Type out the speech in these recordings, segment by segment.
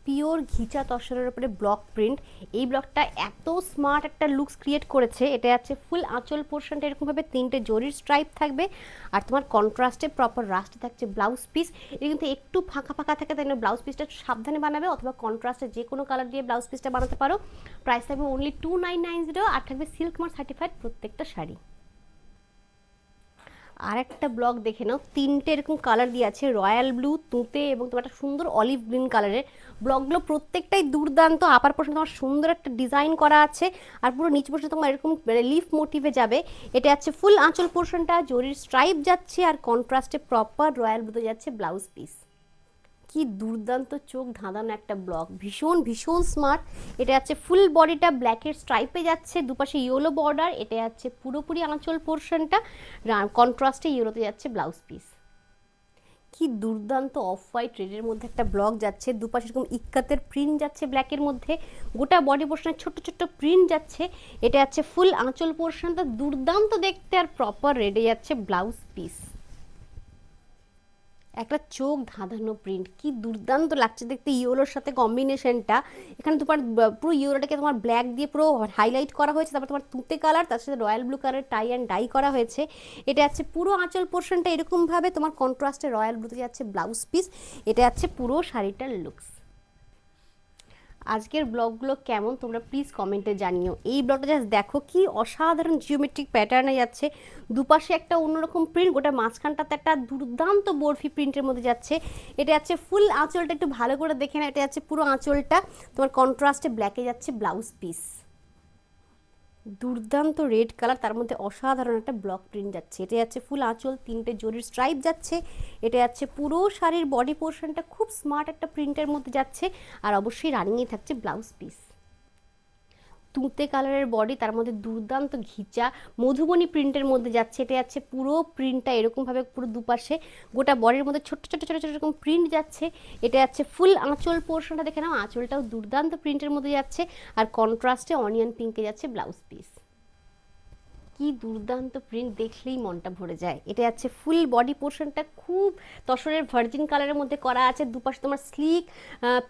Pure ঘিচা তসরের উপরে block print. এই ব্লকটা এত স্মার্ট একটা লুকস ক্রিয়েট করেছে। এটা আছে ফুল আঁচল পোর্শনটা এরকমভাবে 3টে জরির স্ট্রাইপ থাকবে, আর তোমার কন্ট্রাস্টে প্রপার রাস্টে থাকছে ব্লাউজ পিস। এটা কিন্তু একটু ফাঁকা ফাঁকা থাকে, তাই ব্লাউজ পিসটা সাবধানে বানাবে, অথবা কন্ট্রাস্টে যে কোনো কালার দিয়ে ব্লাউজ পিসটা বানাতে পারো। প্রাইস থাকবে অনলি 2990, আর থাকবে সিল্ক মার্ক সার্টিফাইড প্রত্যেকটা শাড়ি। আর একটা ব্লক দেখে নাও, 3টে এরকম কালার দিয়ে আছে, রয়্যাল ব্লু, তুঁতে এবং তোমার একটা সুন্দর অলিভ গ্রিন কালারের। ব্লকগুলো প্রত্যেকটাই দুর্দান্ত। আপার পোর্শনে তোমার সুন্দর একটা ডিজাইন করা আছে, আর পুরো নিচ পোর্শনে তোমার এরকম লিফ মোটিভে যাবে। এটা আছে ফুল আঁচল পোর্শনটা, জরির স্ট্রাইপ যাচ্ছে, আর কন্ট্রাস্টে প্রপার রয়্যাল ব্লুতে যাচ্ছে ব্লাউজ পিস। কি দুর্দান্ত চোখ ধাঁধানো একটা ব্লক, ভীষণ ভীষণ স্মার্ট। এটা আছে ফুল বডিটা ব্ল্যাকের স্ট্রাইপে যাচ্ছে, দুপাশে ইয়েলো বর্ডার। এটা আছে পুরোপুরি আঁচল পোর্শনটা, কন্ট্রাস্টে ইয়েলোতে যাচ্ছে ব্লাউজ পিস। কি দুর্দান্ত অফ হোয়াইট রেডের মধ্যে একটা ব্লক যাচ্ছে, দুপাশে এরকম ইক্কাতের প্রিন্ট যাচ্ছে ব্ল্যাকের মধ্যে, গোটা বডি পোর্শনে ছোট্ট ছোট্ট প্রিন্ট যাচ্ছে। এটা আছে ফুল আঁচল পোর্শনটা দুর্দান্ত দেখতে, আর প্রপার রেডে যাচ্ছে ব্লাউজ পিস। একটা চোখ ধাঁধানো প্রিন্ট, কি দুর্দান্ত লাগছে দেখতে ইয়েলোর সাথে কম্বিনেশনটা। এখানে তোমার পুরো ইয়েলোটাকে তোমার ব্ল্যাক দিয়ে পুরো হাইলাইট করা হয়েছে, তারপর তোমার তুঁতে কালার, তার সাথে royal blue colour tie and dye করা হয়েছে। এটা আছে পুরো আঁচল পোর্শনটা এরকমভাবে, তোমার কন্ট্রাস্টে রয়্যাল ব্লুতে যাচ্ছে ব্লাউজ পিস। এটা আছে পুরো শাড়িটার লুকস। আজকের ব্লগগুলো কেমন তোমরা প্লিজ কমেন্টে জানিও। এই ব্লগটা জাস্ট দেখো, কি অসাধারণ জিওমেট্রিক প্যাটার্নে যাচ্ছে, দুপাশে একটা অন্যরকম প্রিন্ট, গোটা মাঝখানটাতে একটা দুর্দান্ত বরফি প্রিন্টের মধ্যে যাচ্ছে। এটা আছে ফুল আঁচলটা, একটু ভালো করে দেখে না, এটা আছে পুরো আঁচলটা তোমার কন্ট্রাস্টে ব্ল্যাকে যাচ্ছে ব্লাউজ পিস। দুর্দান্ত রেড কালার, তার মধ্যে অসাধারণ একটা ব্লক প্রিন্ট যাচ্ছে। এটা যাচ্ছে ফুল আঁচল, 3টে জরির স্ট্রাইপ যাচ্ছে। এটা যাচ্ছে পুরো শাড়ির বডি পোর্শনটা খুব স্মার্ট একটা প্রিন্টের মধ্যে যাচ্ছে, আর অবশ্যই রানিংয়ে থাকছে ব্লাউজ পিস। তুঁতে কালারের বডি, তার মধ্যে দুর্দান্ত ঘিচা মধুবনী প্রিন্টের মধ্যে যাচ্ছে। এটা যাচ্ছে পুরো প্রিন্টটা এরকমভাবে পুরো দুপাশে গোটা বডির মধ্যে ছোট ছোট ছোট ছোট এরকম প্রিন্ট যাচ্ছে। এটা যাচ্ছে ফুল আঁচল পোর্শনটা দেখে নাও, আঁচলটাও দুর্দান্ত প্রিন্টের মধ্যে যাচ্ছে, আর কন্ট্রাস্টে অনিয়ন পিঙ্কে যাচ্ছে ব্লাউজ পিস। কি দুর্দান্ত প্রিন্ট, দেখলেই মনটা ভরে যায়। এটা আছে ফুল বডি পোর্শনটা খুব তসরের ভার্জিন কালারের মধ্যে করা আছে, দুপাশে তোমার স্লিক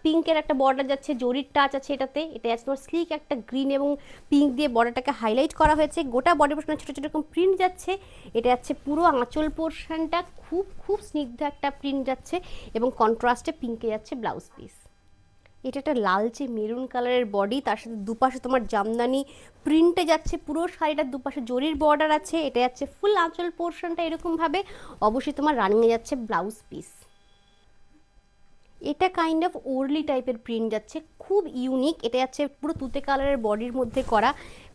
পিঙ্কের একটা বর্ডার যাচ্ছে, জরির টাচ আছে এটাতে। এটা আছে তোমার স্লিক একটা গ্রিন এবং পিঙ্ক দিয়ে বর্ডারটাকে হাইলাইট করা হয়েছে, গোটা বডি পোর্শনে ছোটো ছোটো এরকম প্রিন্ট যাচ্ছে। এটা আছে পুরো আঁচল পোর্শনটা খুব খুব স্নিগ্ধ একটা প্রিন্ট যাচ্ছে, এবং কন্ট্রাস্টে পিঙ্কে যাচ্ছে ব্লাউজ পিস। এটা একটা লালচে মেরুন কালারের বডি, তার সাথে দুপাশে তোমার জামদানি প্রিন্টে যাচ্ছে, পুরো শাড়িটার দুপাশে জরির বর্ডার আছে। এটা যাচ্ছে ফুল আঁচল পোর্শনটা এরকমভাবে, অবশ্যই তোমার রানিংয়ে যাচ্ছে ব্লাউজ পিস। এটা কাইন্ড অফ ওরলি টাইপের প্রিন্ট যাচ্ছে, খুব ইউনিক। এটা যাচ্ছে পুরো তুতে কালারের বডির মধ্যে করা,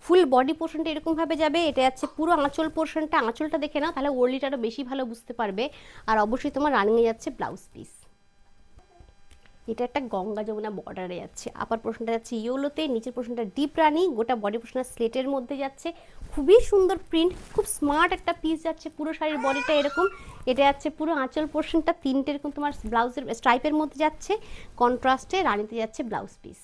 ফুল বডি পোর্শনটা এরকমভাবে যাবে। এটা যাচ্ছে পুরো আঁচল পোর্শনটা, আঁচলটা দেখে নাও তাহলে ওরলিটা আরও বেশি ভালো বুঝতে পারবে, আর অবশ্যই তোমার রানিংয়ে যাচ্ছে ব্লাউজ পিস। এটা একটা গঙ্গা যমুনা বর্ডারে যাচ্ছে, আপার পোর্শনটা যাচ্ছে ইয়েলোতে, নিচের পোর্শনটা ডিপ রানি, গোটা বডি পোর্শনটা স্লেটের মধ্যে যাচ্ছে। খুবই সুন্দর প্রিন্ট, খুব স্মার্ট একটা পিস যাচ্ছে, পুরো শাড়ির বডিটা এরকম। এটা যাচ্ছে পুরো আঁচল পোর্শনটা 3টে এরকম তোমার ব্লাউজের স্ট্রাইপের মধ্যে যাচ্ছে, কন্ট্রাস্টে রানিতে যাচ্ছে ব্লাউজ পিস।